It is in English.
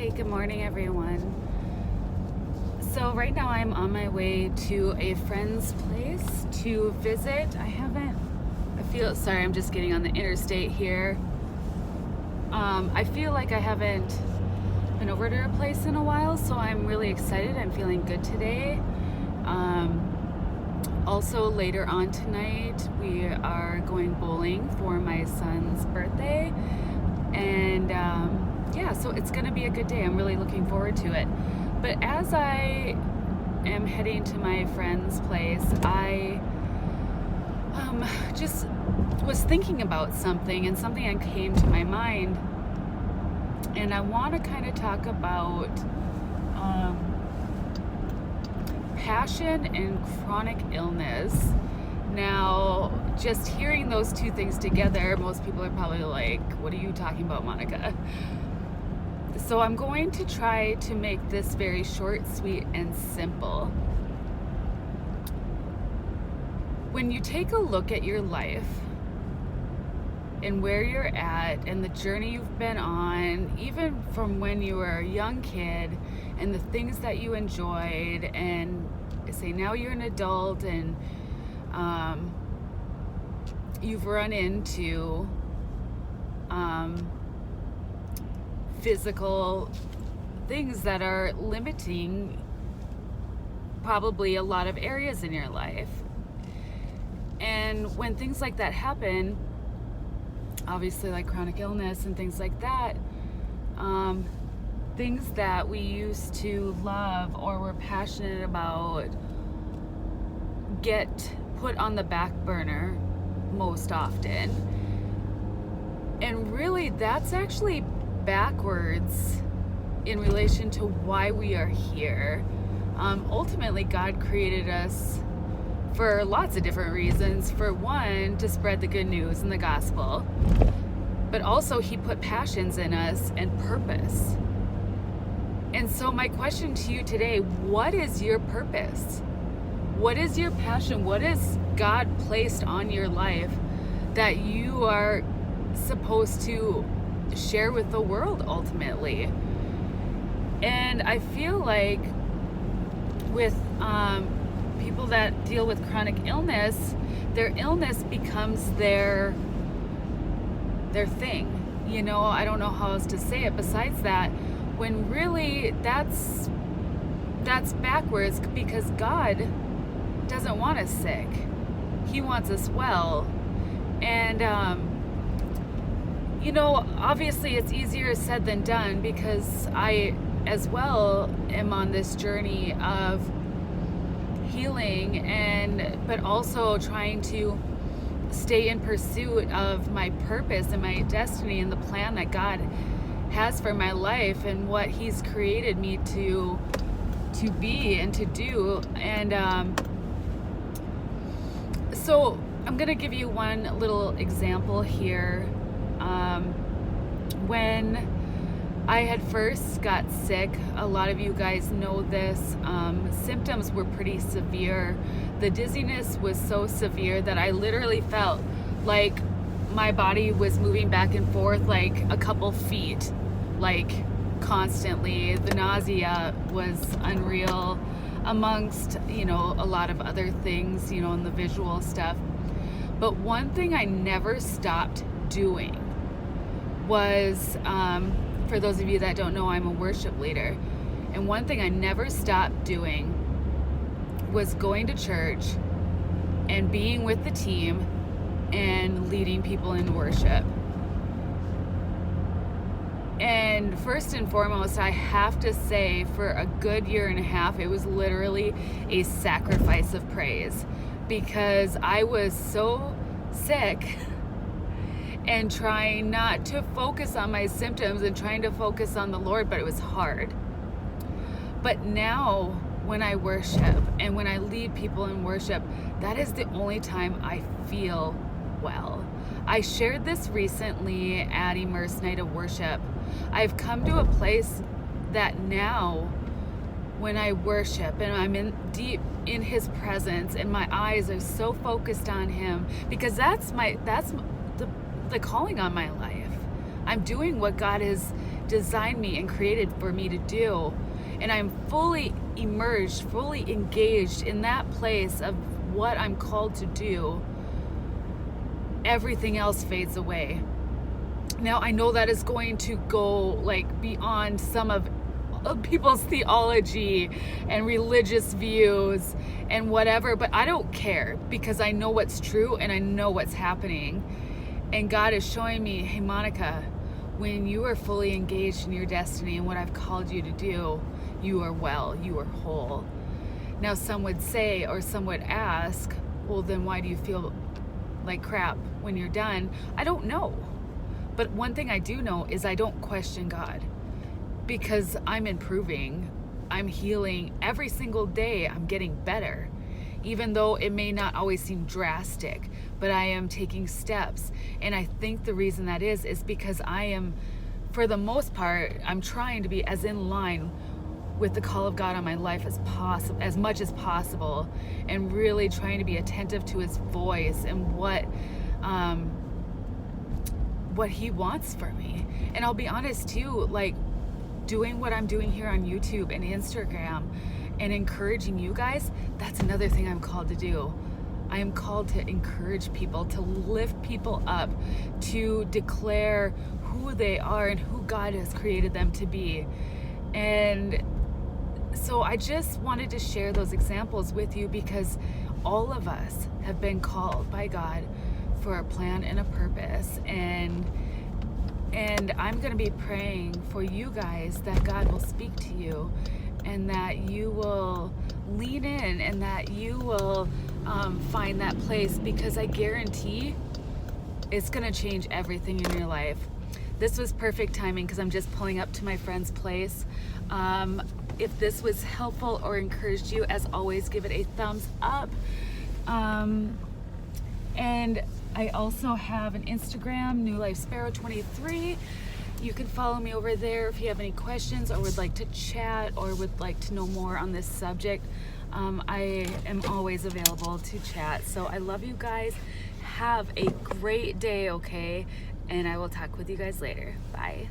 Hey, good morning, everyone. So right now I'm on my way to a friend's place to visit. Sorry, I'm just getting on the interstate here. I feel like I haven't been over to her place in a while, so I'm really excited. I'm feeling good today. Also, later on tonight, we are going bowling for my son's birthday. And yeah, so it's going to be a good day. I'm really looking forward to it. But as I am heading to my friend's place, I just was thinking about something, and something that came to my mind. And I want to kind of talk about passion and chronic illness. Now, just hearing those two things together, most people are probably like, what are you talking about, Monica? So I'm going to try to make this very short, sweet, and simple. When you take a look at your life and where you're at and the journey you've been on, even from when you were a young kid, and the things that you enjoyed, and say now you're an adult and you've run into physical things that are limiting probably a lot of areas in your life. And when things like that happen, obviously like chronic illness and things like that, things that we used to love or were passionate about get put on the back burner most often. And really, that's actually backwards in relation to why we are here. Ultimately, God created us for lots of different reasons. For one, to spread the good news and the gospel. But also, He put passions in us and purpose. And so my question to you today, what is your purpose? What is your passion? What has God placed on your life that you are supposed to share with the world ultimately? And I feel like with people that deal with chronic illness, their illness becomes their thing. You know, I don't know how else to say it besides that, when really that's backwards, because God doesn't want us sick. He wants us well. And you know, obviously it's easier said than done, because I as well am on this journey of healing, but also trying to stay in pursuit of my purpose and my destiny and the plan that God has for my life and what He's created me to be and to do. And so I'm gonna give you one little example here. When I had first got sick, a lot of you guys know this, symptoms were pretty severe. The dizziness was so severe that I literally felt like my body was moving back and forth like a couple feet, like constantly. The nausea was unreal, amongst, you know, a lot of other things, you know, and the visual stuff. But one thing I never stopped doing was, for those of you that don't know, I'm a worship leader. And one thing I never stopped doing was going to church and being with the team and leading people in worship. And first and foremost, I have to say, for a good year and a half, it was literally a sacrifice of praise, because I was so sick and trying not to focus on my symptoms and trying to focus on the Lord, but it was hard. But now, when I worship and when I lead people in worship, that is the only time I feel well. I shared this recently at Immerse Night of Worship. I've come to a place that now, when I worship and I'm deep in His presence and my eyes are so focused on Him, because that's the calling on my life. I'm doing what God has designed me and created for me to do, and I'm fully immersed, fully engaged in that place of what I'm called to do, everything else fades away. Now, I know that is going to go like beyond some of people's theology and religious views and whatever, but I don't care, because I know what's true and I know what's happening. And God is showing me, hey Monica, when you are fully engaged in your destiny and what I've called you to do, you are well, you are whole. Now, some would say, or some would ask, well, then why do you feel like crap when you're done? I don't know. But one thing I do know is I don't question God, because I'm improving, I'm healing every single day. I'm getting better, even though it may not always seem drastic, but I am taking steps. And I think the reason that is because I am, for the most part, I'm trying to be as in line with the call of God on my life as possible, as much as possible, and really trying to be attentive to his voice and what he wants for me. And I'll be honest too, like doing what I'm doing here on YouTube and Instagram and encouraging you guys, that's another thing I'm called to do. I am called to encourage people, to lift people up, to declare who they are and who God has created them to be. And so I just wanted to share those examples with you, because all of us have been called by God for a plan and a purpose. And I'm going to be praying for you guys that God will speak to you, and that you will lean in, and that you will find that place, because I guarantee it's going to change everything in your life. This was perfect timing because I'm just pulling up to my friend's place. If this was helpful or encouraged you, as always, give it a thumbs up. And I also have an Instagram, New Life Sparrow 23. You can follow me over there if you have any questions or would like to chat or would like to know more on this subject. I am always available to chat. So I love you guys. Have a great day, okay? And I will talk with you guys later. Bye.